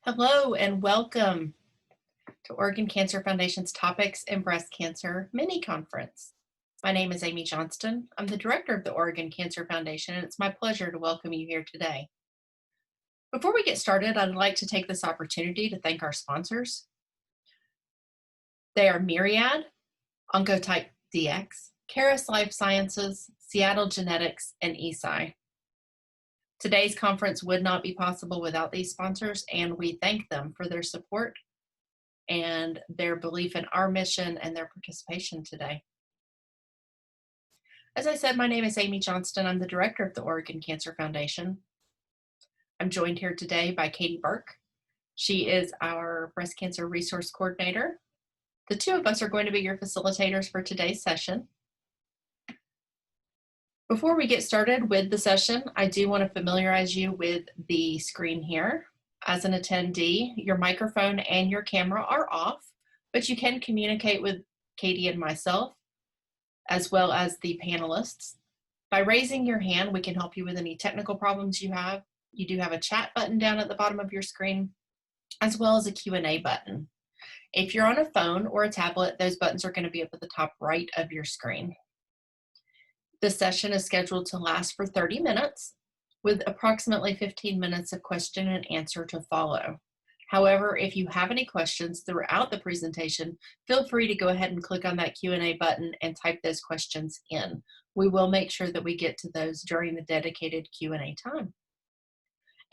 Hello and welcome to Oregon Cancer Foundation's Topics in Breast Cancer mini conference. My name is Amy Johnston. I'm the director of the Oregon Cancer Foundation, and it's my pleasure to welcome you here today. Before we get started, I'd like to take this opportunity to thank our sponsors. They are Myriad, Oncotype DX, Caris Life Sciences, Seattle Genetics, and Eisai. Today's conference would not be possible without these sponsors, and we thank them for their support and their belief in our mission and their participation today. As I said, my name is Amy Johnston. I'm the director of the Oregon Cancer Foundation. I'm joined here today by Katie Burke. She is our breast cancer resource coordinator. The two of us are going to be your facilitators for today's session. Before we get started with the session, I do want to familiarize you with the screen here. As an attendee, your microphone and your camera are off, but you can communicate with Katie and myself, as well as the panelists. By raising your hand, we can help you with any technical problems you have. You do have a chat button down at the bottom of your screen, as well as a Q&A button. If you're on a phone or a tablet, those buttons are going to be up at the top right of your screen. This session is scheduled to last for 30 minutes, with approximately 15 minutes of question and answer to follow. However, if you have any questions throughout the presentation, feel free to go ahead and click on that Q&A button and type those questions in. We will make sure that we get to those during the dedicated Q&A time.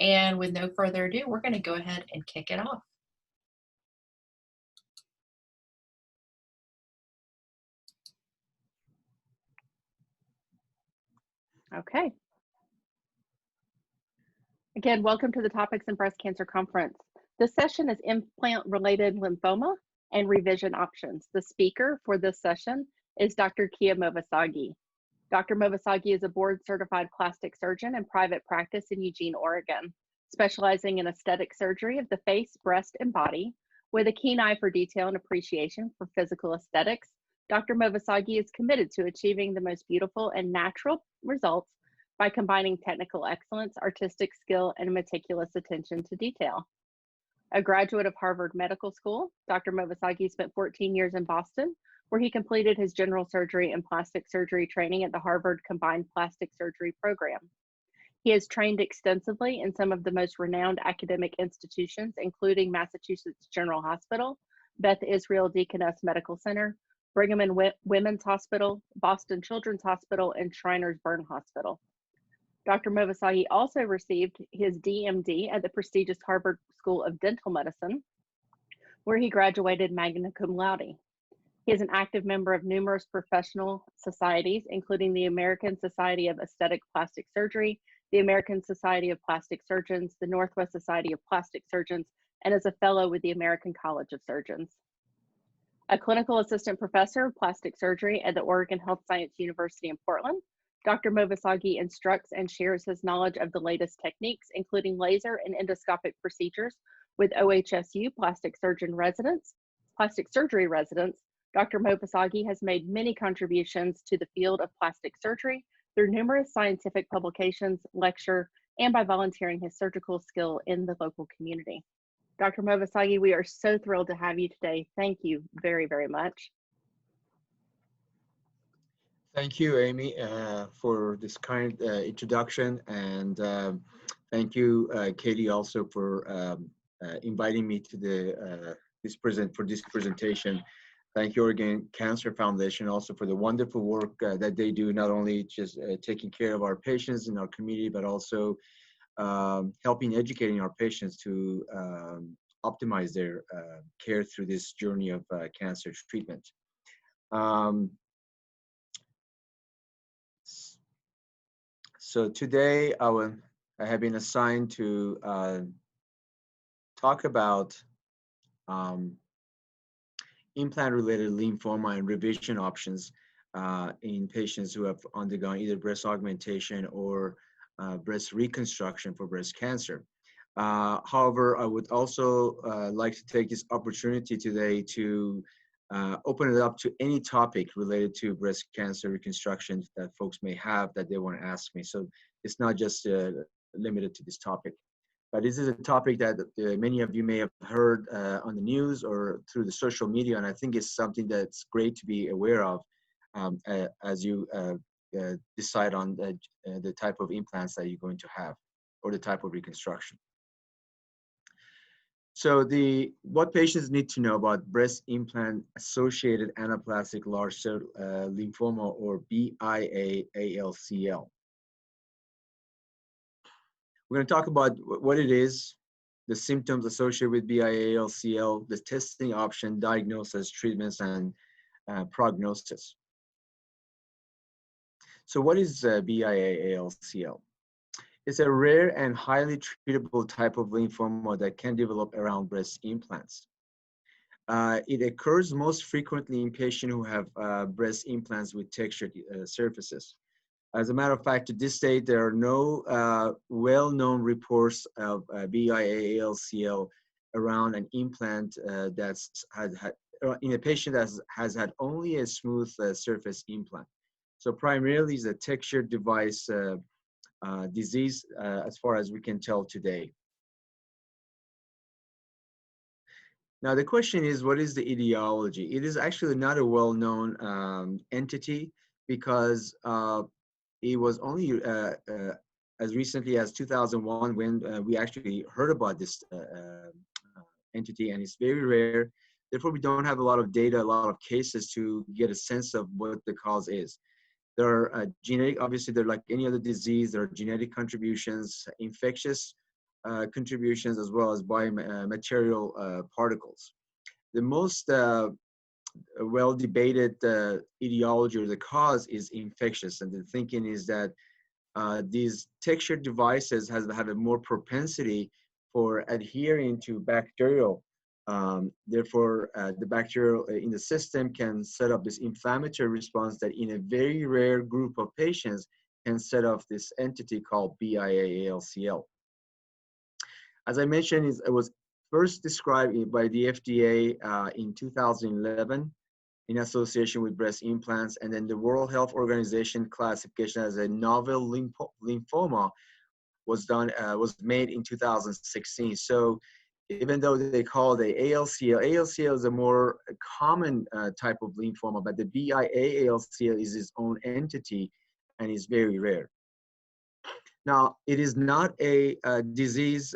And with no further ado, we're going to go ahead and kick it off. Okay. Again, welcome to the Topics in Breast Cancer Conference. This session is implant-related lymphoma and revision options. The speaker for this session is Dr. Kia Movasagi. Dr. Movasagi is a board-certified plastic surgeon in private practice in Eugene, Oregon, specializing in aesthetic surgery of the face, breast, and body. With a keen eye for detail and appreciation for physical aesthetics, Dr. Movasagi is committed to achieving the most beautiful and natural results by combining technical excellence, artistic skill, and meticulous attention to detail. A graduate of Harvard Medical School, Dr. Movasagi spent 14 years in Boston, where he completed his general surgery and plastic surgery training at the Harvard Combined Plastic Surgery Program. He has trained extensively in some of the most renowned academic institutions, including Massachusetts General Hospital, Beth Israel Deaconess Medical Center, Brigham and Women's Hospital, Boston Children's Hospital, and Shriners Burn Hospital. Dr. Movasagi also received his DMD at the prestigious Harvard School of Dental Medicine, where he graduated magna cum laude. He is an active member of numerous professional societies, including the American Society of Aesthetic Plastic Surgery, the American Society of Plastic Surgeons, the Northwest Society of Plastic Surgeons, and is a fellow with the American College of Surgeons. A clinical assistant professor of plastic surgery at the Oregon Health Science University in Portland, Dr. Movasagi instructs and shares his knowledge of the latest techniques, including laser and endoscopic procedures with OHSU plastic surgery residents. Dr. Movasagi has made many contributions to the field of plastic surgery through numerous scientific publications, lecture, and by volunteering his surgical skill in the local community. Dr. Movasagi, we are so thrilled to have you today. Thank you very, very much. Thank you, Amy, for this kind introduction, and thank you, Katie, also for inviting me to this presentation. Thank you, Oregon Cancer Foundation, also for the wonderful work that they do, not only just taking care of our patients in our community, but also helping educating our patients to optimize their care through this journey of cancer treatment. So today I have been assigned to talk about implant-related lymphoma and revision options in patients who have undergone either breast augmentation or breast reconstruction for breast cancer. However, I would also like to take this opportunity today to open it up to any topic related to breast cancer reconstruction that folks may have that they want to ask me. So it's not just limited to this topic. But this is a topic that many of you may have heard on the news or through the social media, and I think it's something that's great to be aware of as you decide on the type of implants that you're going to have or the type of reconstruction. So what patients need to know about breast implant associated anaplastic large cell lymphoma, or BIALCL. We're going to talk about what it is, the symptoms associated with BIALCL, the testing option, diagnosis, treatments, and prognosis. So what is BIALCL? It's a rare and highly treatable type of lymphoma that can develop around breast implants. It occurs most frequently in patients who have breast implants with textured surfaces. As a matter of fact, to this date, there are no well-known reports of BIALCL around an implant that's in a patient that has had only a smooth surface implant. So primarily, it's a textured device disease, as far as we can tell today. Now, the question is, what is the etiology? It is actually not a well-known entity, because it was only as recently as 2001 when we actually heard about this entity, and it's very rare. Therefore, we don't have a lot of data, a lot of cases to get a sense of what the cause is. There are genetic, obviously, they're like any other disease. There are genetic contributions, infectious contributions, as well as biomaterial particles. The most well-debated etiology or the cause is infectious, and the thinking is that these textured devices have a more propensity for adhering to bacterial. Therefore, the bacterial in the system can set up this inflammatory response that in a very rare group of patients can set off this entity called BIALCL. As I mentioned, it was first described by the FDA in 2011 in association with breast implants, and then the World Health Organization classification as a novel lymphoma was made in 2016. So even though they call it ALCL, ALCL is a more common type of lymphoma, but the BIALCL is its own entity and is very rare. Now, it is not a disease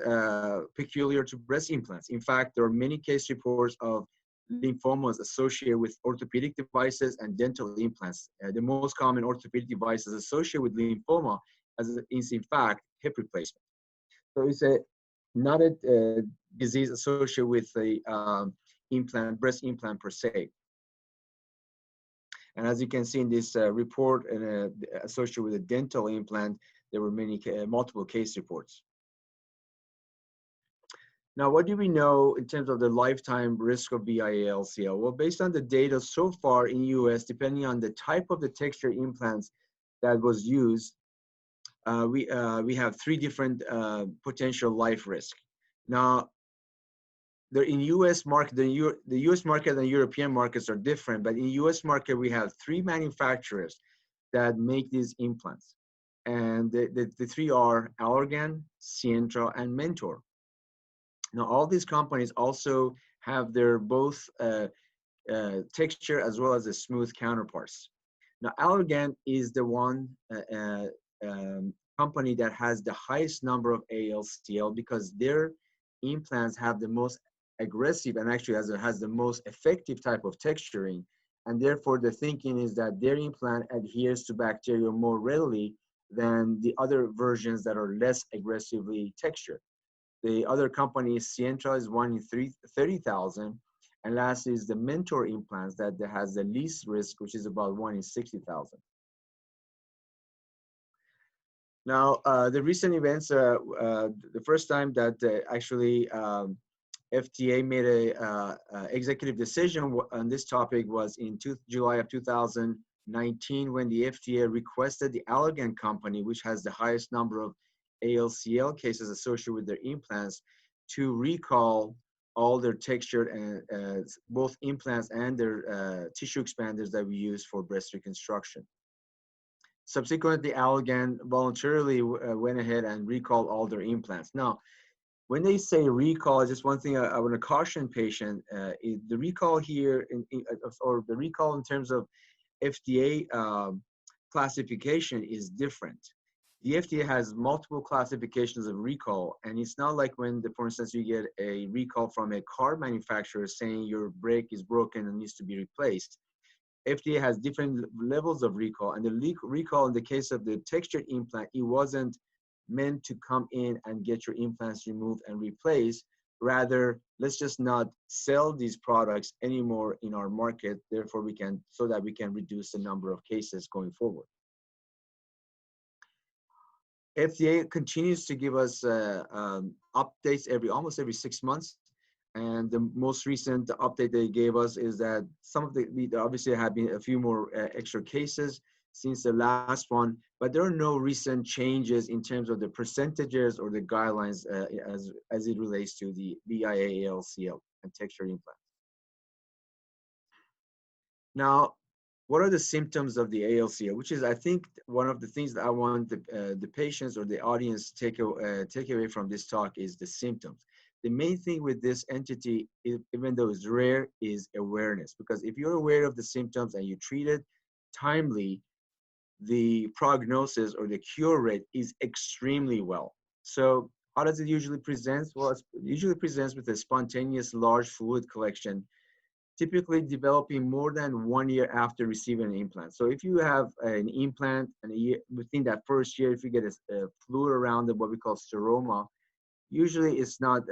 peculiar to breast implants. In fact, there are many case reports of lymphomas associated with orthopedic devices and dental implants. The most common orthopedic devices associated with lymphoma is, in fact, hip replacement. So it's not a disease associated with the breast implant per se. And as you can see in this report associated with a dental implant, there were multiple case reports. Now, what do we know in terms of the lifetime risk of BIALCL? Well, based on the data so far in US, depending on the type of the texture implants that was used, we have three different potential life risk. Now, in US market, the US market and European markets are different, but in US market, we have three manufacturers that make these implants. And the three are Allergan, Sientra, and Mentor. Now, all these companies also have their both texture as well as the smooth counterparts. Now, Allergan is the one company that has the highest number of ALCL because their implants have the most aggressive and actually has the most effective type of texturing. And therefore, the thinking is that their implant adheres to bacteria more readily than the other versions that are less aggressively textured. The other company, Sientra, is 1 in 30,000. And last is the Mentor implants that has the least risk, which is about 1 in 60,000. Now, the recent events, the first time that actually FDA made a executive decision on this topic was in July of 2019, when the FDA requested the Allergan company, which has the highest number of ALCL cases associated with their implants, to recall all their textured and both implants and their tissue expanders that we use for breast reconstruction. Subsequently, Allergan voluntarily went ahead and recalled all their implants. Now, When they say recall, just one thing I want to caution patient, is the recall here, or the recall in terms of FDA classification is different. The FDA has multiple classifications of recall, and it's not like when, for instance, you get a recall from a car manufacturer saying your brake is broken and needs to be replaced. FDA has different levels of recall, and the recall in the case of the textured implant, it wasn't meant to come in and get your implants removed and replaced. Rather, let's just not sell these products anymore in our market. Therefore, so that we can reduce the number of cases going forward. FDA continues to give us updates almost every 6 months. And the most recent update they gave us is that there obviously have been a few more extra cases since the last one, but there are no recent changes in terms of the percentages or the guidelines as it relates to the BIA ALCL and textured implants. Now, what are the symptoms of the ALCL? Which is, I think, one of the things that I want the patients or the audience take away from this talk is the symptoms. The main thing with this entity, even though it's rare, is awareness. Because if you're aware of the symptoms and you treat it timely, the prognosis or the cure rate is extremely well. So how does it usually present? Well, it usually presents with a spontaneous large fluid collection, typically developing more than 1 year after receiving an implant. So if you have an implant and within that first year, if you get a fluid around it, what we call seroma, usually it's not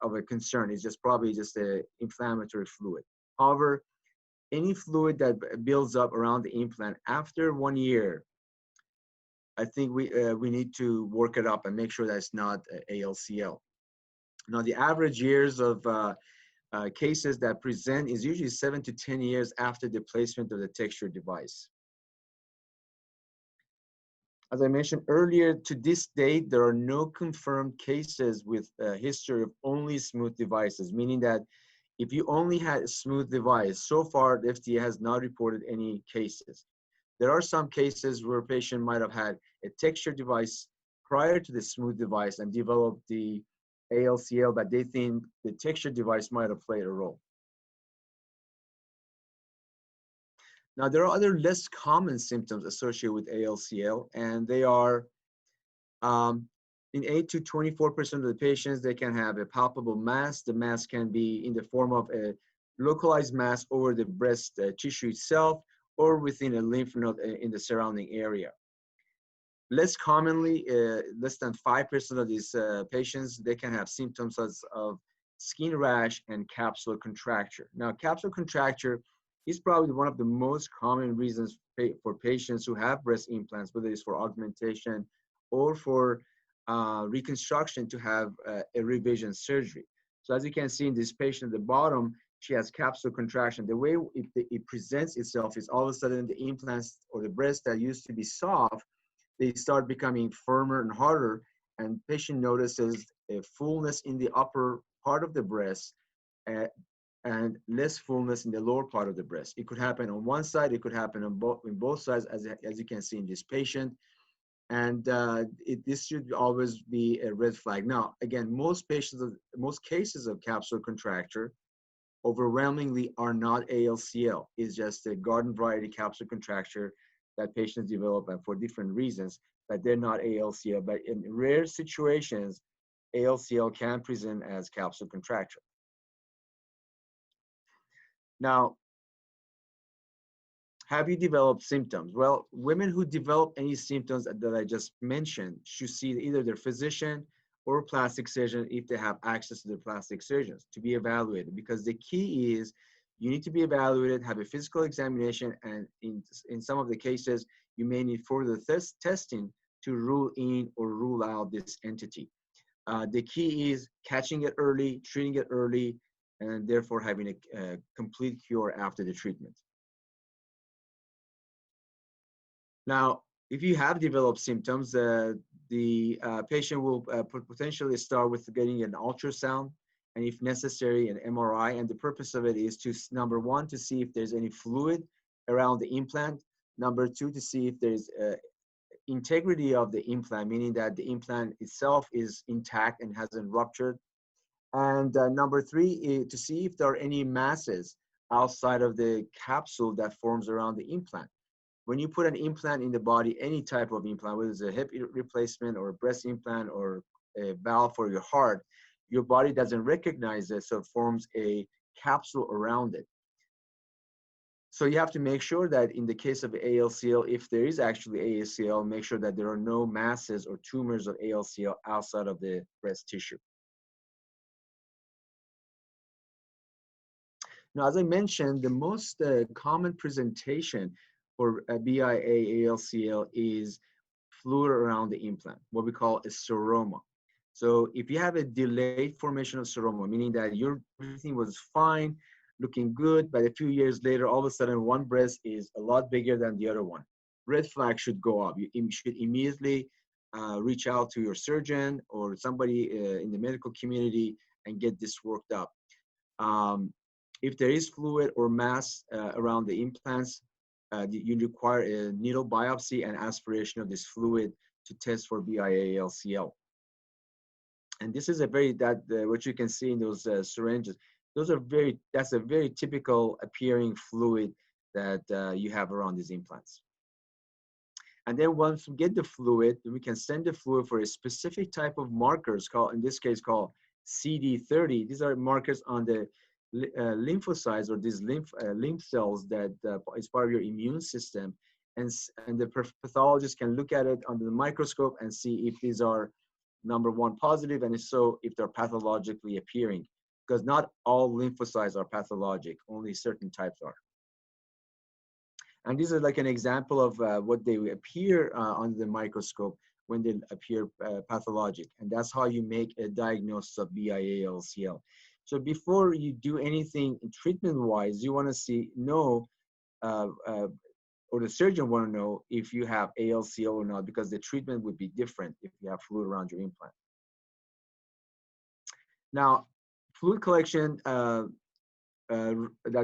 of a concern. It's probably just an inflammatory fluid. However, any fluid that builds up around the implant after 1 year, I think we need to work it up and make sure that it's not ALCL. Now, the average years of cases that present is usually 7 to 10 years after the placement of the textured device. As I mentioned earlier, to this date, there are no confirmed cases with a history of only smooth devices, meaning that if you only had a smooth device, so far the FDA has not reported any cases. There are some cases where a patient might have had a textured device prior to the smooth device and developed the ALCL, but they think the textured device might have played a role. Now, there are other less common symptoms associated with ALCL, and they are in 8 to 24% of the patients, they can have a palpable mass. The mass can be in the form of a localized mass over the breast tissue itself or within a lymph node in the surrounding area. Less commonly, less than 5% of these patients, they can have symptoms of skin rash and capsular contracture. Now, capsular contracture is probably one of the most common reasons for patients who have breast implants, whether it's for augmentation or for reconstruction, to have a revision surgery. So as you can see in this patient at the bottom, she has capsular contraction. The way it presents itself is all of a sudden the implants or the breast that used to be soft, they start becoming firmer and harder, and patient notices a fullness in the upper part of the breast and less fullness in the lower part of the breast. It could happen on one side, it could happen on both sides, as you can see in this patient. And this should always be a red flag. Now, again, most cases of capsular contracture overwhelmingly are not ALCL. It's just a garden variety capsular contracture that patients develop for different reasons, but they're not ALCL. But in rare situations, ALCL can present as capsular contracture. Now, have you developed symptoms? Well, women who develop any symptoms that I just mentioned should see either their physician or plastic surgeon if they have access to their plastic surgeons to be evaluated, because the key is you need to be evaluated, have a physical examination, and in some of the cases, you may need further testing to rule in or rule out this entity. The key is catching it early, treating it early, and therefore having a complete cure after the treatment. Now, if you have developed symptoms, the patient will potentially start with getting an ultrasound, and if necessary, an MRI. And the purpose of it is to, number one, to see if there's any fluid around the implant. Number two, to see if there's integrity of the implant, meaning that the implant itself is intact and hasn't ruptured. And number three is to see if there are any masses outside of the capsule that forms around the implant. When you put an implant in the body, any type of implant, whether it's a hip replacement or a breast implant or a valve for your heart, your body doesn't recognize it, so it forms a capsule around it. So you have to make sure that in the case of ALCL, if there is actually ALCL, make sure that there are no masses or tumors of ALCL outside of the breast tissue. Now, as I mentioned, the most common presentation for BIA ALCL is fluid around the implant, what we call a seroma. So if you have a delayed formation of seroma, meaning that everything was fine, looking good, but a few years later, all of a sudden, one breast is a lot bigger than the other one. Red flag should go up. You should immediately reach out to your surgeon or somebody in the medical community and get this worked up. If there is fluid or mass around the implants, you require a needle biopsy and aspiration of this fluid to test for BIA-ALCL. And this is what you can see in those syringes. That's a very typical appearing fluid that you have around these implants. And then once we get the fluid, we can send the fluid for a specific type of markers in this case called CD30. These are markers on the lymphocytes or these lymph cells that is part of your immune system. And the pathologist can look at it under the microscope and see if these are number one positive, and if so, if they're pathologically appearing. Because not all lymphocytes are pathologic, only certain types are. And this is like an example of what they appear under the microscope when they appear pathologic. And that's how you make a diagnosis of BIA-ALCL. So before you do anything treatment-wise, you want to know, or the surgeon want to know if you have ALCL or not, because the treatment would be different if you have fluid around your implant. Now, fluid collection that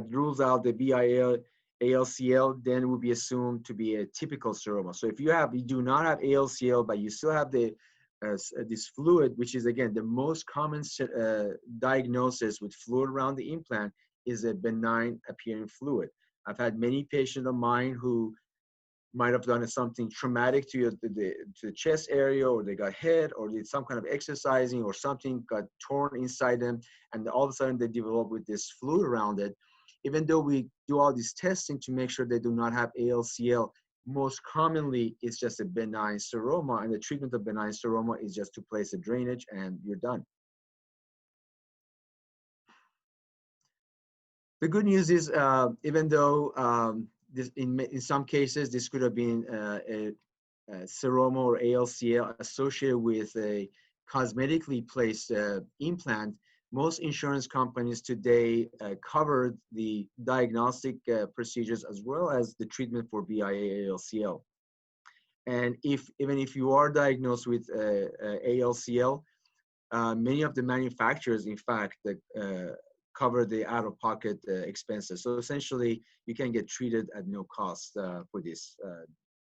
rules out the BIA-ALCL then will be assumed to be a typical seroma. So if you do not have ALCL, but you still have this fluid, which is again the most common diagnosis with fluid around the implant, is a benign appearing fluid. I've had many patients of mine who might have done something traumatic to the chest area, or they got hit, or did some kind of exercising, or something got torn inside them, and all of a sudden they develop with this fluid around it. Even though we do all this testing to make sure they do not have ALCL, most commonly it's just a benign seroma, and the treatment of benign seroma is just to place a drainage and you're done. The good news is, even though in some cases this could have been a seroma or ALCL associated with a cosmetically placed implant, most insurance companies today cover the diagnostic procedures as well as the treatment for BIA-ALCL. And even if you are diagnosed with ALCL, many of the manufacturers, in fact, cover the out-of-pocket expenses. So essentially, you can get treated at no cost for this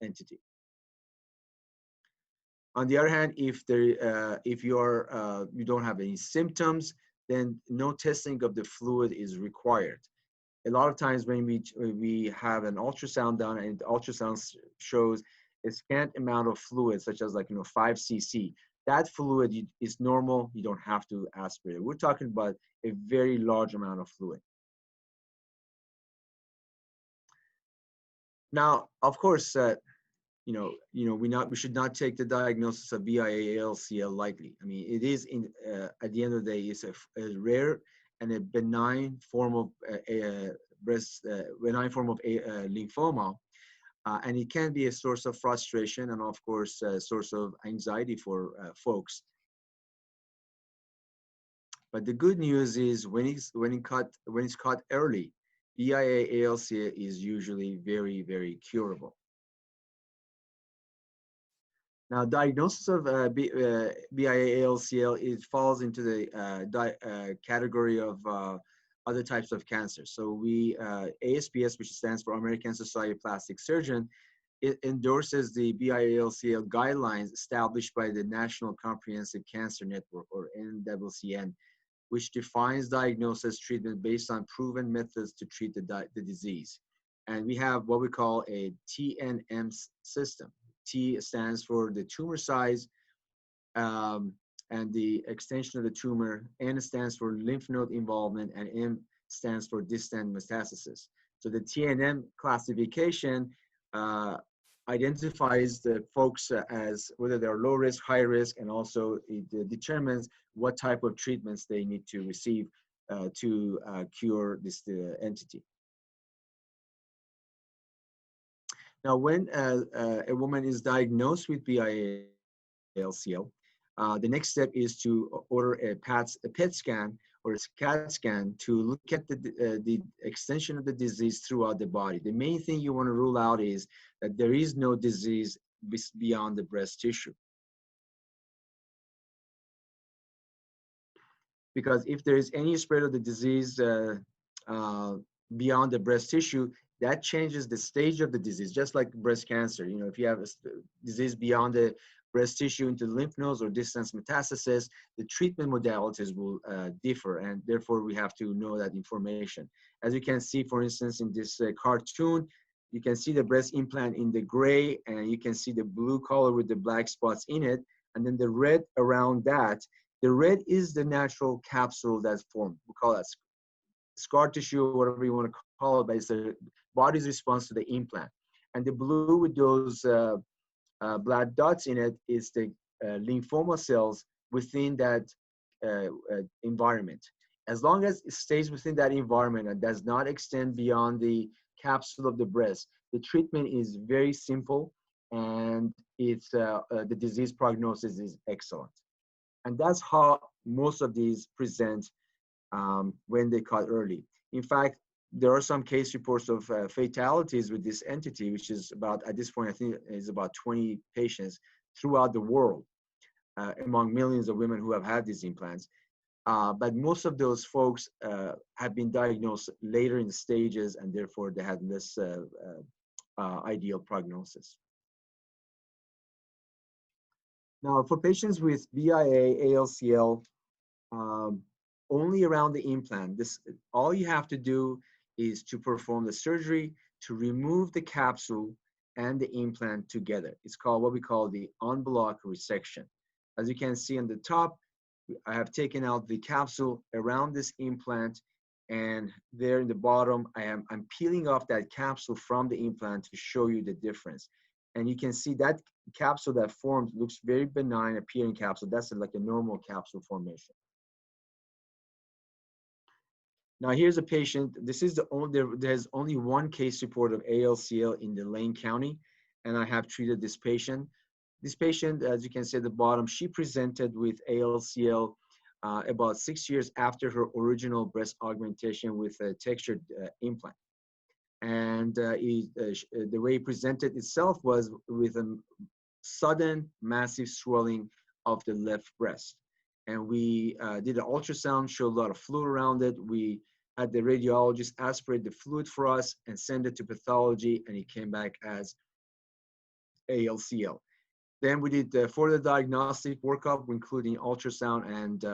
entity. On the other hand, if you don't have any symptoms, then no testing of the fluid is required. A lot of times when we have an ultrasound done and the ultrasound shows a scant amount of fluid, such as 5 cc, that fluid is normal. You don't have to aspirate it. We're talking about a very large amount of fluid. Now, of course, we should not take the diagnosis of BIA-ALCL lightly. I mean, it is at the end of the day, it's a rare and a benign form of lymphoma, and it can be a source of frustration and, of course, a source of anxiety for folks. But the good news is when it's caught early, BIA-ALCL is usually very, very curable. Now, diagnosis of BIA-ALCL, it falls into the category of other types of cancer. So ASPS, which stands for American Society of Plastic Surgeons, it endorses the BIALCL guidelines established by the National Comprehensive Cancer Network, or NCCN, which defines diagnosis treatment based on proven methods to treat the disease. And we have what we call a TNM system. T stands for the tumor size and the extension of the tumor. N stands for lymph node involvement, and M stands for distant metastasis. So the TNM classification identifies the folks as whether they're low risk, high risk, and also it determines what type of treatments they need to receive to cure this entity. Now, when a woman is diagnosed with BIALCL, the next step is to order a PET scan or a CAT scan to look at the extension of the disease throughout the body. The main thing you want to rule out is that there is no disease beyond the breast tissue. Because if there is any spread of the disease beyond the breast tissue, that changes the stage of the disease, just like breast cancer. You know, if you have a disease beyond the breast tissue into lymph nodes or distant metastasis, the treatment modalities will differ, and therefore we have to know that information. As you can see, for instance, in this cartoon, you can see the breast implant in the gray, and you can see the blue color with the black spots in it, and then the red around that. The red is the natural capsule that's formed. We call that scar tissue, or whatever you want to call it, but it's the body's response to the implant. And the blue with those black dots in it is the lymphoma cells within that environment. As long as it stays within that environment and does not extend beyond the capsule of the breast, the treatment is very simple, and it's the disease prognosis is excellent. And that's how most of these present when they caught early. In fact, there are some case reports of fatalities with this entity, which is about, at this point, I think is about 20 patients throughout the world, among millions of women who have had these implants. But most of those folks have been diagnosed later in the stages, and therefore they had less ideal prognosis. Now, for patients with BIA-ALCL, only around the implant, all you have to do is to perform the surgery to remove the capsule and the implant together. It's called what we call the unblock resection. As you can see on the top, I have taken out the capsule around this implant, and there in the bottom, I'm peeling off that capsule from the implant to show you the difference. And you can see that capsule that formed looks very benign appearing capsule. That's like a normal capsule formation. Now here's a patient. This is there's only one case report of ALCL in the Lane County, and I have treated this patient. This patient, as you can see at the bottom, she presented with ALCL about 6 years after her original breast augmentation with a textured implant. And the way it presented itself was with a sudden massive swelling of the left breast. And we did an ultrasound, showed a lot of fluid around it. We had the radiologist aspirate the fluid for us and send it to pathology, and it came back as ALCL. Then we did further diagnostic workup, including ultrasound and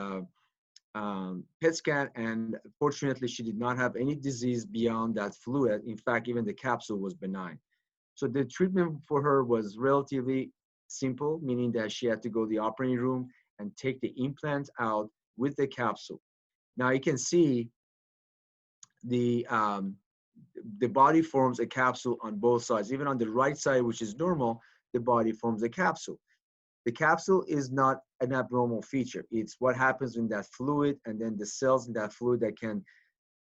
PET scan, and fortunately, she did not have any disease beyond that fluid. In fact, even the capsule was benign. So the treatment for her was relatively simple, meaning that she had to go to the operating room and take the implant out with the capsule. Now you can see the body forms a capsule on both sides. Even on the right side, which is normal, the body forms a capsule. The capsule is not an abnormal feature. It's what happens in that fluid, and then the cells in that fluid that can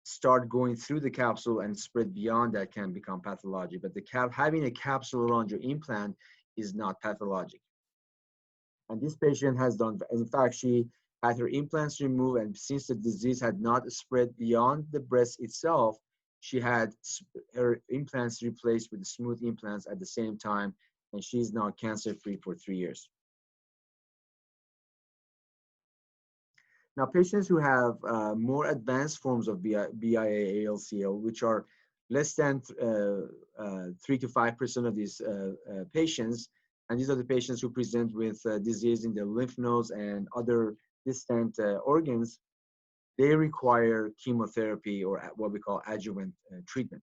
start going through the capsule and spread beyond that can become pathologic. But having a capsule around your implant is not pathologic. And this patient has done, in fact, she had her implants removed, and since the disease had not spread beyond the breast itself, she had her implants replaced with smooth implants at the same time, and she's now cancer-free for 3 years. Now, patients who have more advanced forms of BIA-ALCL, which are less than 3 to 5% of these patients, and these are the patients who present with disease in the lymph nodes and other distant organs, they require chemotherapy or what we call adjuvant treatment,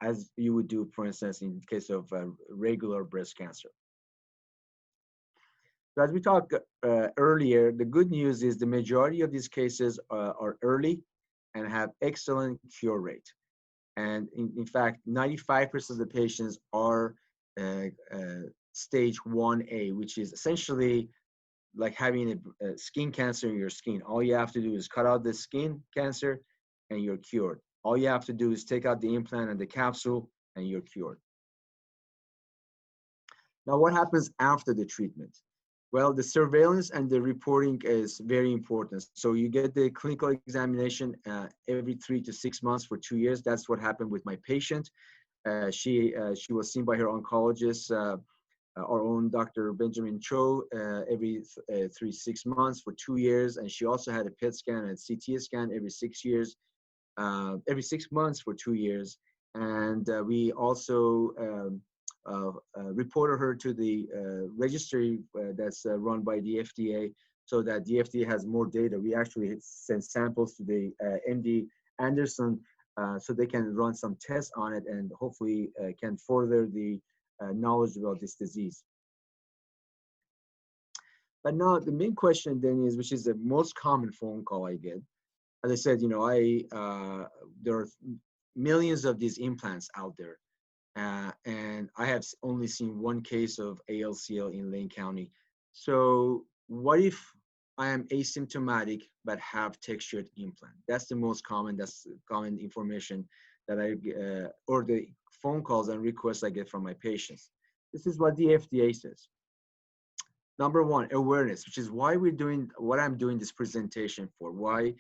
as you would do, for instance, in case of regular breast cancer. So as we talked earlier, the good news is the majority of these cases are early and have excellent cure rate. And in fact, 95% of the patients are stage 1A, which is essentially like having a skin cancer in your skin. All you have to do is cut out the skin cancer and you're cured. All you have to do is take out the implant and the capsule and you're cured. Now, what happens after the treatment? Well, the surveillance and the reporting is very important. So you get the clinical examination every 3 to 6 months for 2 years. That's what happened with my patient. She was seen by her oncologist, our own Dr. Benjamin Cho, every 3 to 6 months for 2 years. And she also had a PET scan and CT scan every 6 years, every 6 months for 2 years. And we also reported her to the registry that's run by the FDA, so that the FDA has more data. We actually send samples to the MD Anderson so they can run some tests on it and hopefully can further the knowledge about this disease. But now the main question then is, which is the most common phone call I get. As I said, there are millions of these implants out there. And I have only seen one case of ALCL in Lane County. So what if I am asymptomatic but have textured implant? That's the most common, that's common information that or the phone calls and requests I get from my patients. This is what the FDA says. Number one, awareness, which is why we're doing what I'm doing this presentation for. Why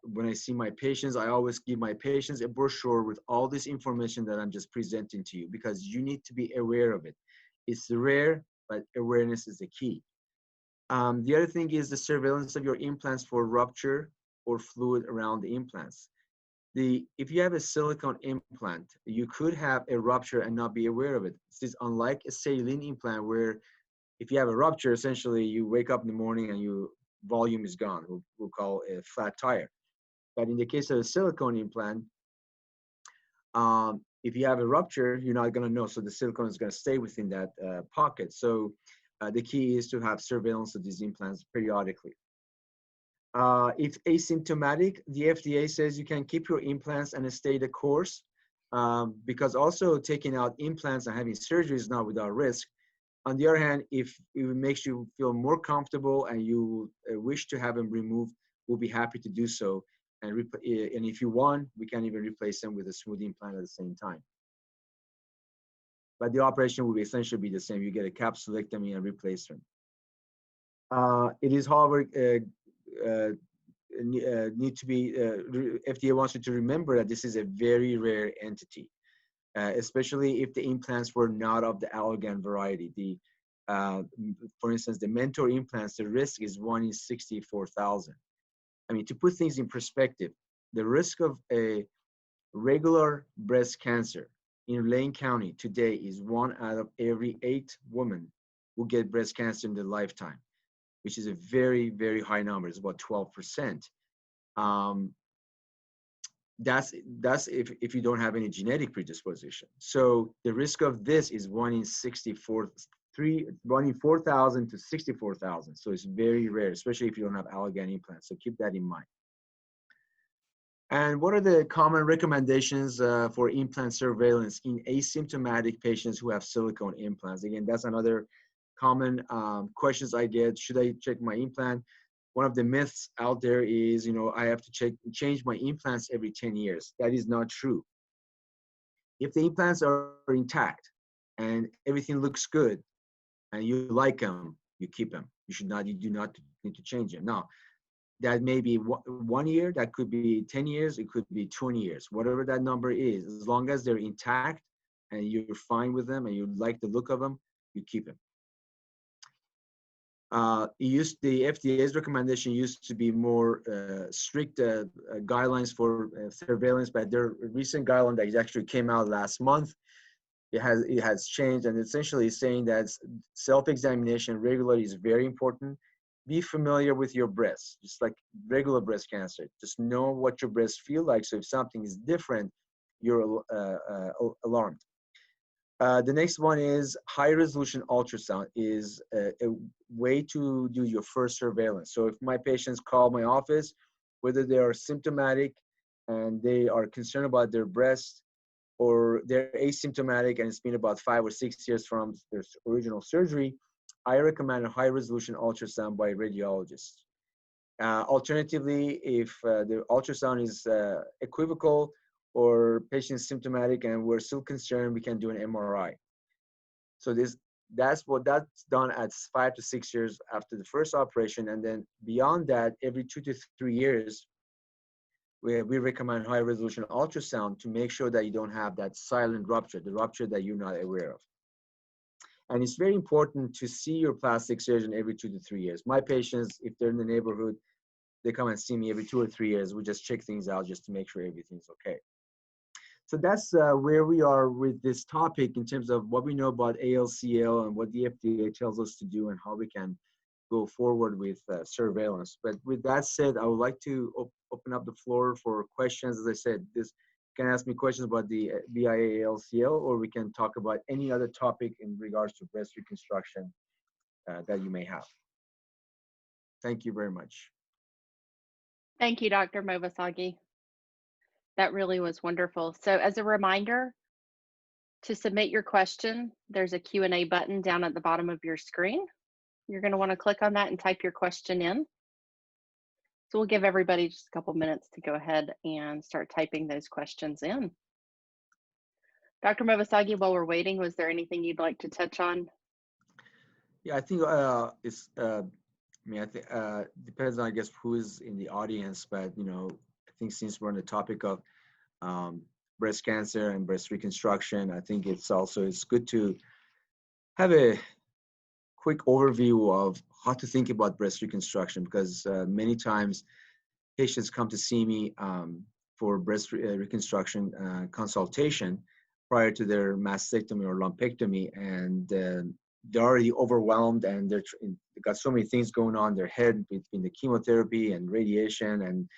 when I see my patients, I always give my patients a brochure with all this information that I'm just presenting to you, because you need to be aware of it. It's rare, but awareness is the key. The other thing is the surveillance of your implants for rupture or fluid around the implants. If you have a silicone implant, you could have a rupture and not be aware of it. This is unlike a saline implant, where if you have a rupture, essentially you wake up in the morning and your volume is gone. We'll call a flat tire. But in the case of a silicone implant, if you have a rupture, you're not going to know. So the silicone is going to stay within that pocket. So the key is to have surveillance of these implants periodically. If asymptomatic, the FDA says you can keep your implants and stay the course, because also taking out implants and having surgery is not without risk. On the other hand, if it makes you feel more comfortable and you wish to have them removed, we'll be happy to do so. And if you want, we can even replace them with a smooth implant at the same time. But the operation will essentially be the same. You get a capsulectomy and replacement. It is, however, need to be, FDA wants you to remember that this is a very rare entity. Especially if the implants were not of the Allergan variety. For instance, the Mentor implants, the risk is 1 in 64,000. I mean, to put things in perspective, the risk of a regular breast cancer in Lane County today is 1 out of every 8 women who get breast cancer in their lifetime, which is a very, very high number. It's about 12%. That's if you don't have any genetic predisposition. So the risk of this is 1 in 4,000 to 64,000. So it's very rare, especially if you don't have Allergan implants. So keep that in mind. And what are the common recommendations for implant surveillance in asymptomatic patients who have silicone implants? Again, that's another common questions I get. Should I check my implant? One of the myths out there is, I have to change my implants every 10 years. That is not true. If the implants are intact and everything looks good and you like them, you keep them. You do not need to change them. Now, that may be 1 year, that could be 10 years, it could be 20 years, whatever that number is. As long as they're intact and you're fine with them and you like the look of them, you keep them. The FDA's recommendation used to be more strict guidelines for surveillance, but their recent guideline that actually came out last month, it has changed, and essentially is saying that self-examination regularly is very important. Be familiar with your breast, just like regular breast cancer. Just know what your breasts feel like, so if something is different, you're alarmed. The next one is high resolution ultrasound is a way to do your first surveillance. So if my patients call my office, whether they are symptomatic and they are concerned about their breast, or they're asymptomatic and it's been about 5 or 6 years from their original surgery, I recommend a high resolution ultrasound by a radiologist. Alternatively, if the ultrasound is equivocal or patient symptomatic and we're still concerned, we can do an MRI. So that's done at 5 to 6 years after the first operation, and then beyond that, every 2 to 3 years, we recommend high resolution ultrasound to make sure that you don't have that silent rupture, the rupture that you're not aware of. And it's very important to see your plastic surgeon every 2 to 3 years. My patients, if they're in the neighborhood, they come and see me every 2 or 3 years. We just check things out just to make sure everything's okay. So that's where we are with this topic in terms of what we know about ALCL and what the FDA tells us to do and how we can go forward with surveillance. But with that said, I would like to open up the floor for questions. As I said, you can ask me questions about the BIA-ALCL, or we can talk about any other topic in regards to breast reconstruction that you may have. Thank you very much. Thank you, Dr. Movasagi. That really was wonderful. So as a reminder, to submit your question, there's a Q&A button down at the bottom of your screen. You're going to want to click on that and type your question in. So we'll give everybody just a couple minutes to go ahead and start typing those questions in. Dr. Movasagi, while we're waiting, was there anything you'd like to touch on? Yeah, I think depends on, I guess, who is in the audience, but, I think since we're on the topic of breast cancer and breast reconstruction, I think it's good to have a quick overview of how to think about breast reconstruction, because many times patients come to see me for breast reconstruction consultation prior to their mastectomy or lumpectomy, and they're already overwhelmed and they've got so many things going on in their head between the chemotherapy and radiation and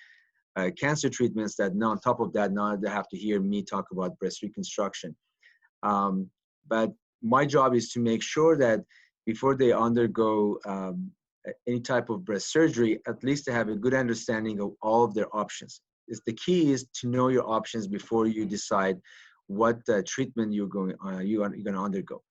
cancer treatments, that now on top of that, now they have to hear me talk about breast reconstruction. But my job is to make sure that before they undergo any type of breast surgery, at least they have a good understanding of all of their options. The key is to know your options before you decide what treatment you're going to undergo.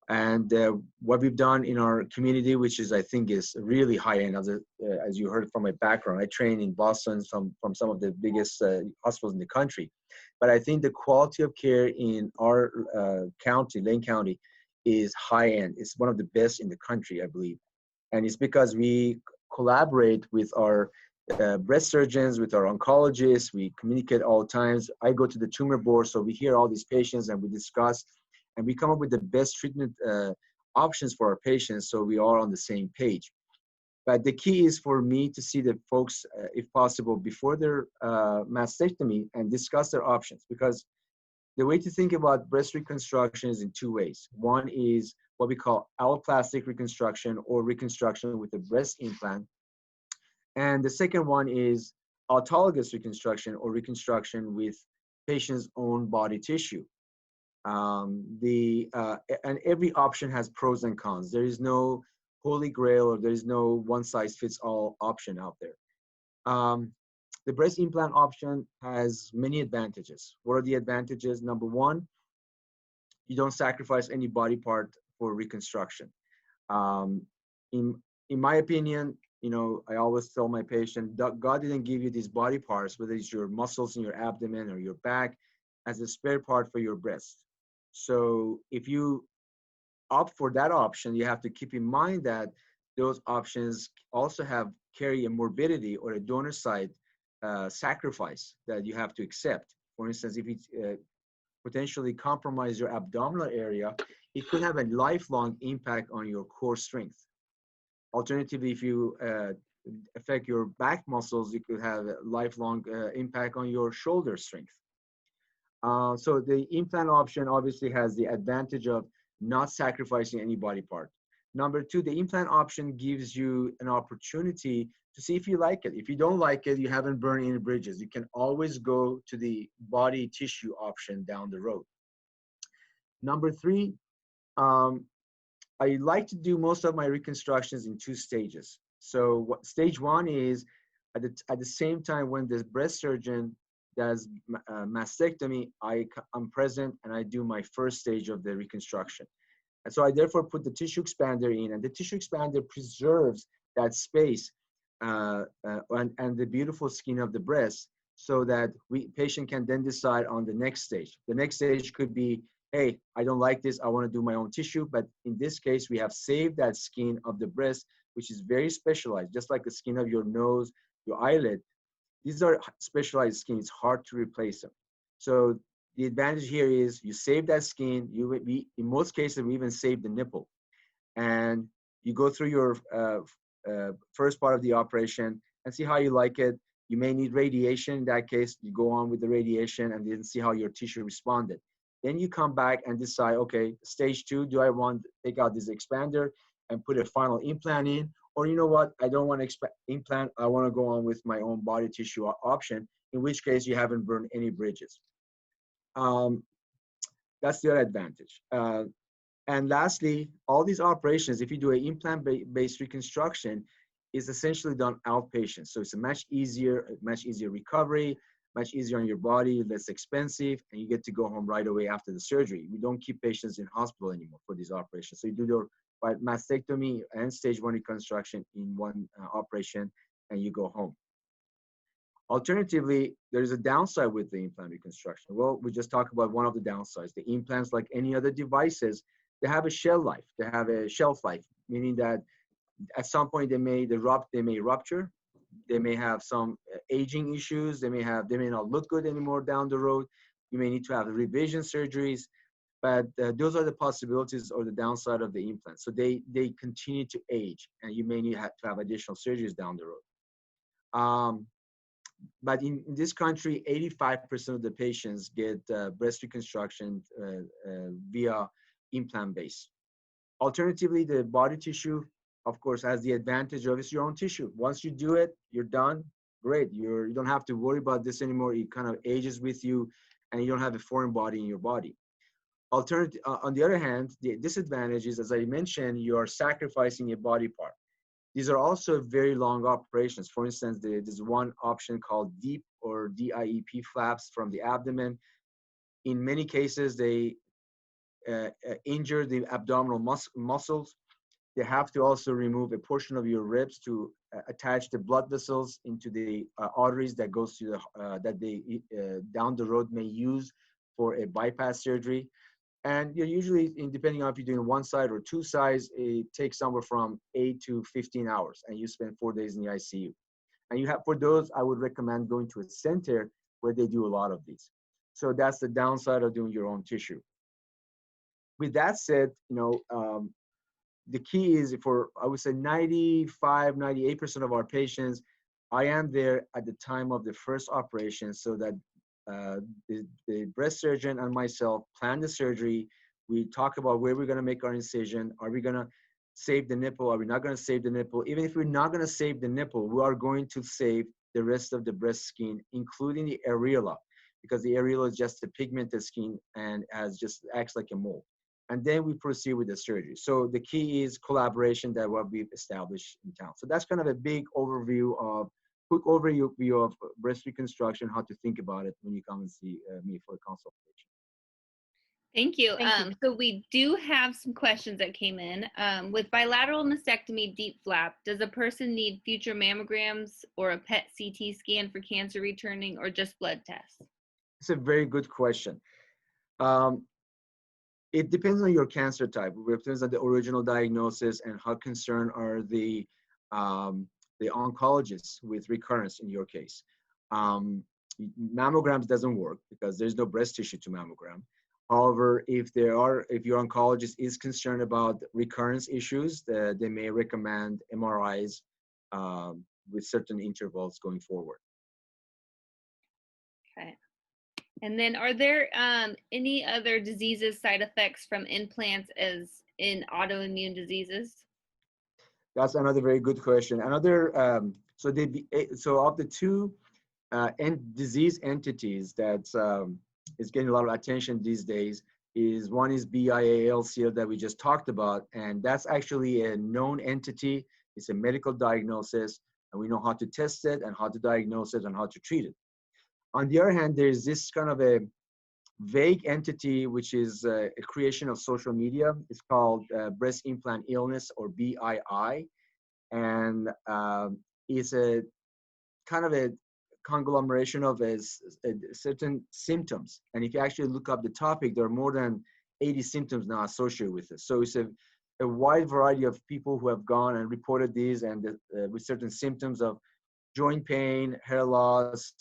And what we've done in our community, which I think is really high end, as you heard from my background, I train in Boston from some of the biggest hospitals in the country. But I think the quality of care in our county, Lane County, is high end. It's one of the best in the country, I believe. And it's because we collaborate with our breast surgeons, with our oncologists. We communicate all the times. I go to the tumor board, so we hear all these patients and we discuss, and we come up with the best treatment options for our patients, so we are on the same page. But the key is for me to see the folks, if possible, before their mastectomy and discuss their options, because the way to think about breast reconstruction is in two ways. One is what we call alloplastic reconstruction, or reconstruction with a breast implant. And the second one is autologous reconstruction, or reconstruction with patient's own body tissue. And every option has pros and cons. There is no holy grail, or there is no one-size-fits-all option out there. The breast implant option has many advantages. What are the advantages? Number one, you don't sacrifice any body part for reconstruction. In my opinion, I always tell my patient, God didn't give you these body parts, whether it's your muscles in your abdomen or your back, as a spare part for your breast. So if you opt for that option, you have to keep in mind that those options also carry a morbidity or a donor side sacrifice that you have to accept. For instance, if it potentially compromise your abdominal area, it could have a lifelong impact on your core strength. Alternatively, if you affect your back muscles, it could have a lifelong impact on your shoulder strength. So the implant option obviously has the advantage of not sacrificing any body part. Number two, the implant option gives you an opportunity to see if you like it. If you don't like it, you haven't burned any bridges. You can always go to the body tissue option down the road. Number three, I like to do most of my reconstructions in 2 stages. So stage 1 is at the same time when the breast surgeon does mastectomy, I'm present and I do my first stage of the reconstruction. And so I therefore put the tissue expander in, and the tissue expander preserves that space and the beautiful skin of the breast, so that patient can then decide on the next stage. The next stage could be, hey, I don't like this, I want to do my own tissue. But in this case, we have saved that skin of the breast, which is very specialized, just like the skin of your nose, your eyelid. These are specialized skin. It's hard to replace them. So the advantage here is you save that skin. In most cases, we even save the nipple. And you go through your first part of the operation and see how you like it. You may need radiation. In that case, you go on with the radiation and then see how your tissue responded. Then you come back and decide, okay, stage 2, do I want to take out this expander and put a final implant in? Or you know what, I don't want to implant, I want to go on with my own body tissue option, in which case you haven't burned any bridges. That's the other advantage. And lastly, all these operations, if you do an implant-based reconstruction, is essentially done outpatient. So it's a much easier recovery, much easier on your body, less expensive, and you get to go home right away after the surgery. We don't keep patients in hospital anymore for these operations. So you do your mastectomy and stage 1 reconstruction in one operation, and you go home. Alternatively, there's a downside with the implant reconstruction. Well, we just talked about one of the downsides. The implants, like any other devices, they have a shelf life, meaning that at some point they may rupture. They may have some aging issues. They may not look good anymore down the road. You may need to have revision surgeries, but those are the possibilities or the downside of the implant. So they continue to age, and you may need to have additional surgeries down the road. But in this country, 85% of the patients get breast reconstruction via implant base. Alternatively, the body tissue, of course, has the advantage of it's your own tissue. Once you do it, you're done. Great. You don't have to worry about this anymore. It kind of ages with you, and you don't have a foreign body in your body. On the other hand, the disadvantage is, as I mentioned, you are sacrificing a body part. These are also very long operations. For instance, there's one option called DIEP or DIEP flaps from the abdomen. In many cases, they injure the abdominal muscles. They have to also remove a portion of your ribs to attach the blood vessels into the arteries that goes to that they down the road may use for a bypass surgery. And usually, depending on if you're doing one side or two sides, it takes somewhere from 8 to 15 hours, and you spend 4 days in the ICU. And for those, I would recommend going to a center where they do a lot of these. So that's the downside of doing your own tissue. With that said, the key is I would say 95, 98% of our patients, I am there at the time of the first operation, so that the breast surgeon and myself plan the surgery. We talk about where we're going to make our incision. Are we going to save the nipple? Are we not going to save the nipple? Even if we're not going to save the nipple, we are going to save the rest of the breast skin, including the areola, because the areola is just a pigmented skin and acts like a mole. And then we proceed with the surgery. So the key is collaboration that what we've established in town. So that's kind of a quick overview of breast reconstruction, how to think about it when you come and see me for a consultation. Thank you. Thank you. So we do have some questions that came in. With bilateral mastectomy DIEP flap, does a person need future mammograms or a PET CT scan for cancer returning, or just blood tests? It's a very good question. It depends on your cancer type. It depends on the original diagnosis and how concerned are the oncologists with recurrence in your case. Mammograms doesn't work because there's no breast tissue to mammogram. However, if your oncologist is concerned about recurrence issues, they may recommend MRIs with certain intervals going forward. Okay. And then are there any other diseases, side effects from implants as in autoimmune diseases? That's another very good question. Another, so of the two disease entities that is getting a lot of attention these days, one is Bialcl that we just talked about, and that's actually a known entity. It's a medical diagnosis, and we know how to test it and how to diagnose it and how to treat it. On the other hand, there's this kind of a vague entity, which is a creation of social media. It's called breast implant illness, or BII, and it's a kind of a conglomeration of certain symptoms. And if you actually look up the topic, there are more than 80 symptoms now associated with it. So it's a wide variety of people who have gone and reported these, and with certain symptoms of joint pain, hair loss,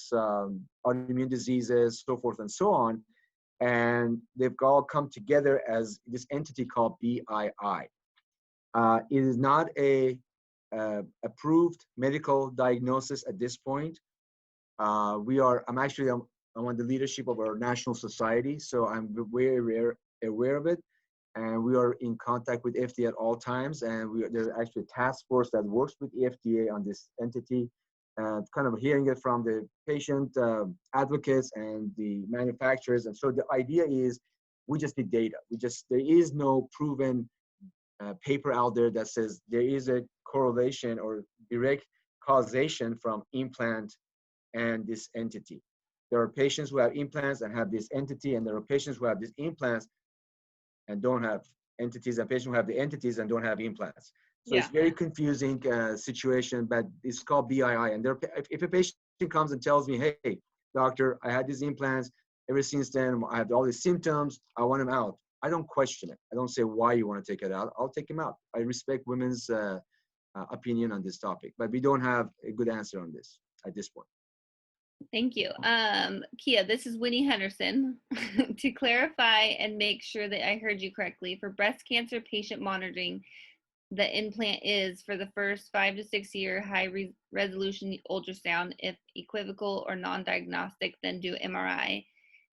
autoimmune diseases, so forth and so on. And they've all come together as this entity called BII. It is not a approved medical diagnosis at this point. I'm on the leadership of our national society, so I'm very aware of it, and we are in contact with FDA at all times, and there's actually a task force that works with the FDA on this entity, and kind of hearing it from the patient advocates and the manufacturers. And so the idea is we just need data. There is no proven paper out there that says there is a correlation or direct causation from implant and this entity. There are patients who have implants and have this entity, and there are patients who have these implants and don't have entities, and patients who have the entities and don't have implants. So it's very confusing situation, but it's called BII. And if a patient comes and tells me, hey, doctor, I had these implants, ever since then I have all these symptoms, I want them out, I don't question it. I don't say why you want to take it out. I'll take them out. I respect women's opinion on this topic, but we don't have a good answer on this at this point. Thank you. Kia, this is Winnie Henderson. To clarify and make sure that I heard you correctly, for breast cancer patient monitoring, the implant is for the first 5 to 6 year high resolution ultrasound. If equivocal or non-diagnostic, then do MRI.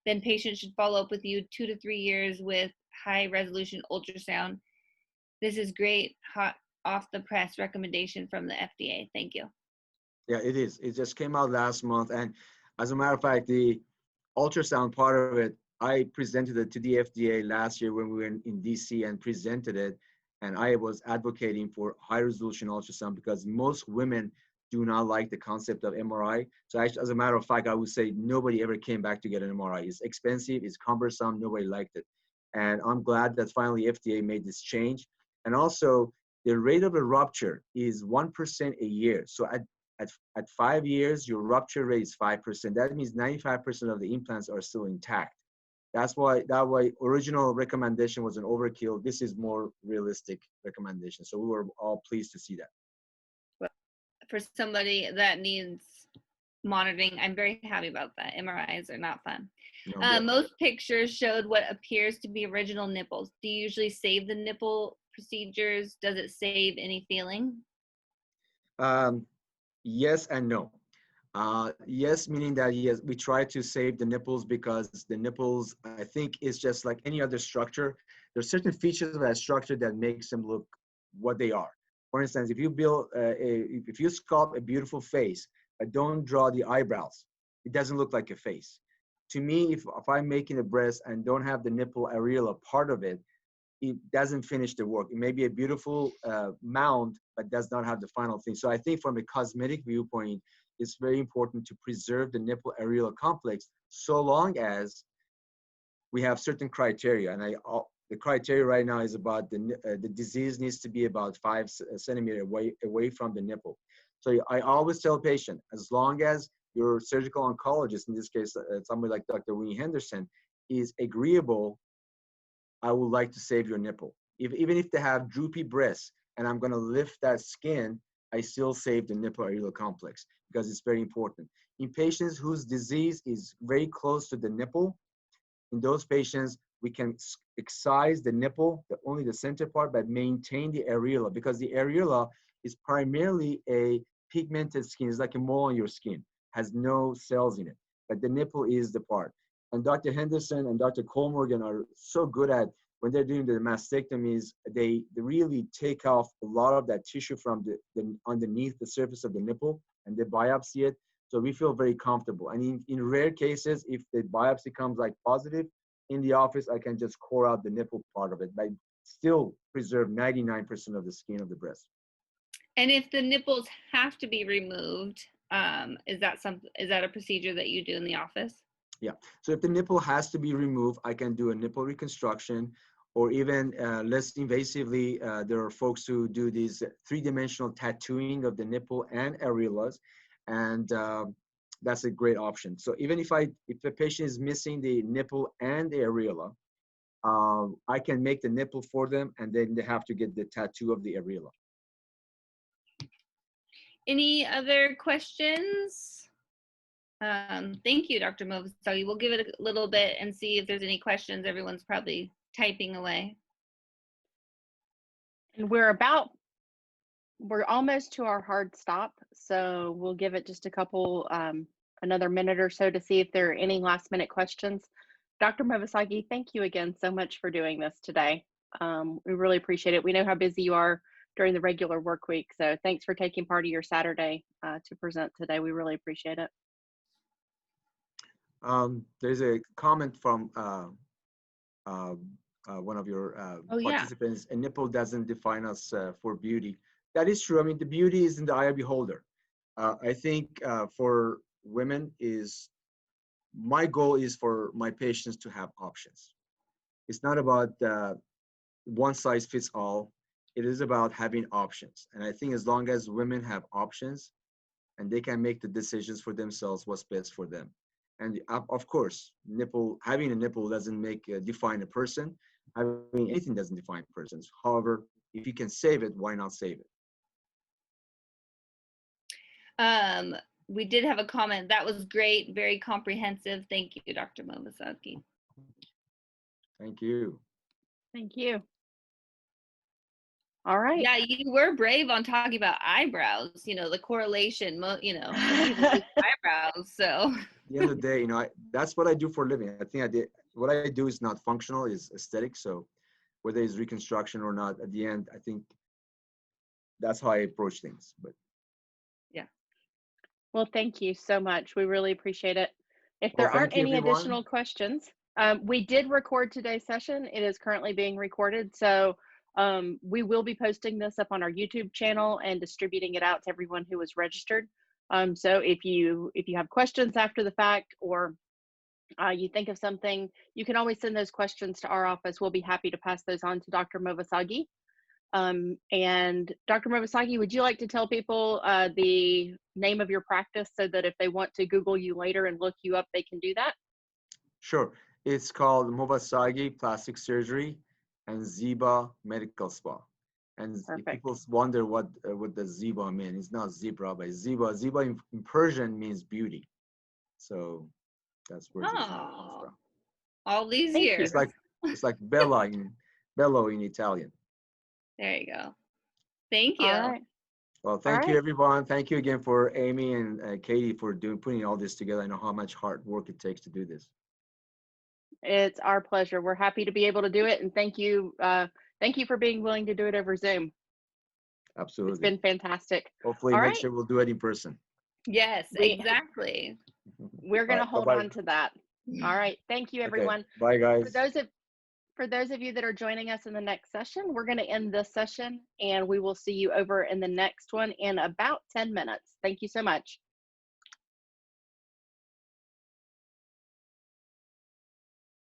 Then patients should follow up with you 2 to 3 years with high resolution ultrasound. This is great, hot off the press recommendation from the FDA. Thank you. Yeah, it is. It just came out last month. And as a matter of fact, the ultrasound part of it, I presented it to the FDA last year when we were in DC and presented it. And I was advocating for high resolution ultrasound because most women do not like the concept of MRI. So actually, as a matter of fact, I would say nobody ever came back to get an MRI. It's expensive, it's cumbersome, nobody liked it. And I'm glad that finally FDA made this change. And also, the rate of a rupture is 1% a year. So at 5 years, your rupture rate is 5%. That means 95% of the implants are still intact. That's why original recommendation was an overkill. This is more realistic recommendation. So we were all pleased to see that. For somebody that needs monitoring, I'm very happy about that. MRIs are not fun. Most pictures showed what appears to be original nipples. Do you usually save the nipple procedures? Does it save any feeling? Yes and no. Yes, meaning that yes, we try to save the nipples because the nipples, I think, is just like any other structure. There are certain features of that structure that makes them look what they are. For instance, if you if you sculpt a beautiful face, but don't draw the eyebrows, it doesn't look like a face. To me, if I'm making a breast and don't have the nipple areola part of it, it doesn't finish the work. It may be a beautiful mound, but does not have the final thing. So I think from a cosmetic viewpoint, it's very important to preserve the nipple areola complex so long as we have certain criteria. And the criteria right now is about the disease needs to be about 5 centimeters away from the nipple. So I always tell patients, as long as your surgical oncologist, in this case, somebody like Dr. Winnie Henderson, is agreeable, I would like to save your nipple. Even if they have droopy breasts and I'm going to lift that skin, I still save the nipple areola complex because it's very important. In patients whose disease is very close to the nipple, in those patients, we can excise the nipple, only the center part, but maintain the areola, because the areola is primarily a pigmented skin. It's like a mole on your skin, has no cells in it, but the nipple is the part. And Dr. Henderson and Dr. Colmorgan are so good at, when they're doing the mastectomies, they really take off a lot of that tissue from the underneath the surface of the nipple, and they biopsy it. So we feel very comfortable. And in rare cases, if the biopsy comes like positive, in the office, I can just core out the nipple part of it, but still preserve 99% of the skin of the breast. And if the nipples have to be removed, is that a procedure that you do in the office? Yeah. So if the nipple has to be removed, I can do a nipple reconstruction, or even less invasively, there are folks who do these three-dimensional tattooing of the nipple and areolas, and that's a great option. So even if the patient is missing the nipple and the areola, I can make the nipple for them, and then they have to get the tattoo of the areola. Any other questions? Thank you, Dr. Movasagi. We'll give it a little bit and see if there's any questions. Everyone's probably typing away. And we're almost to our hard stop, so we'll give it just a couple, another minute or so to see if there are any last minute questions. Dr. Movasagi, thank you again so much for doing this today. We really appreciate it. We know how busy you are during the regular work week, so thanks for taking part of your Saturday to present today. We really appreciate it. There's a comment from one of your participants. A nipple doesn't define us for beauty. That is true. I mean, the beauty is in the eye of the beholder. I think for women, my goal is for my patients to have options. It's not about one size fits all. It is about having options. And I think as long as women have options and they can make the decisions for themselves, what's best for them. And of course, having a nipple doesn't define a person. Having anything doesn't define persons. However, if you can save it, why not save it? We did have a comment. That was great, very comprehensive. Thank you, Dr. Movasagi. Thank you. Thank you. All right. Yeah, you were brave on talking about eyebrows, the correlation, some people do eyebrows, so. At the end of the day, that's what I do for a living. What I do is not functional, is aesthetic. So whether it's reconstruction or not, at the end, I think that's how I approach things. But yeah. Well, thank you so much. We really appreciate it. If there aren't any additional questions, we did record today's session. It is currently being recorded. So we will be posting this up on our YouTube channel and distributing it out to everyone who was registered. So if you have questions after the fact, or you think of something, you can always send those questions to our office. We'll be happy to pass those on to Dr. Movasagi. And Dr. Movasagi, would you like to tell people the name of your practice so that if they want to Google you later and look you up, they can do that? Sure. It's called Movasagi Plastic Surgery and Ziba Medical Spa. And if people wonder what the Ziba means, it's not zebra, but Ziba. Ziba in Persian means beauty. So that's where it comes from. All these years. It's like Bella in Italian. There you go. Thank you. All right. Well, thank you, everyone. Thank you again for Amy and Katie for putting all this together. I know how much hard work it takes to do this. It's our pleasure. We're happy to be able to do it, and thank you for being willing to do it over Zoom. Absolutely. It's been fantastic. Hopefully next year we'll do it in person. Yes, exactly. We're going to hold on to that. All right. Thank you, everyone. Okay. Bye, guys. For those of you that are joining us in the next session, we're going to end this session, and we will see you over in the next one in about 10 minutes. Thank you so much.